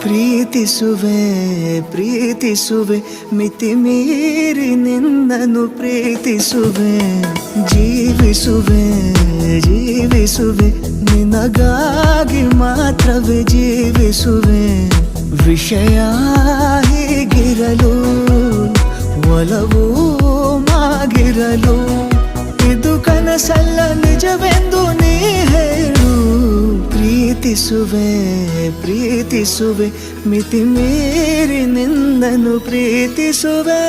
ಪ್ರೀತಿಸುವೆ ಪ್ರೀತಿಸುವೆ ಮಿತಿ ಮೀರಿ ನಿನ್ನನ್ನು ಪ್ರೀತಿಸುವೆ ಜೀವಿಸುವೆ ಜೀವಿಸುವೆ ನಿನಗಾಗಿ ಮಾತ್ರವೇ ಜೀವಿಸುವೆ ವಿಷಯ ಹೀಗಿರಲು ಒಲವು ಮಾಗಿರಲು ಇದು ಕನಸಲ್ಲ ನಿಜವೆಂದು ನೀ ಹೇಳು ಪ್ರೀತಿಸುವೆ ಪ್ರೀತಿಸುವೆ ಮಿತಿ ಮೀರಿ ನಿನ್ನನ್ನು ಪ್ರೀತಿಸುವೆ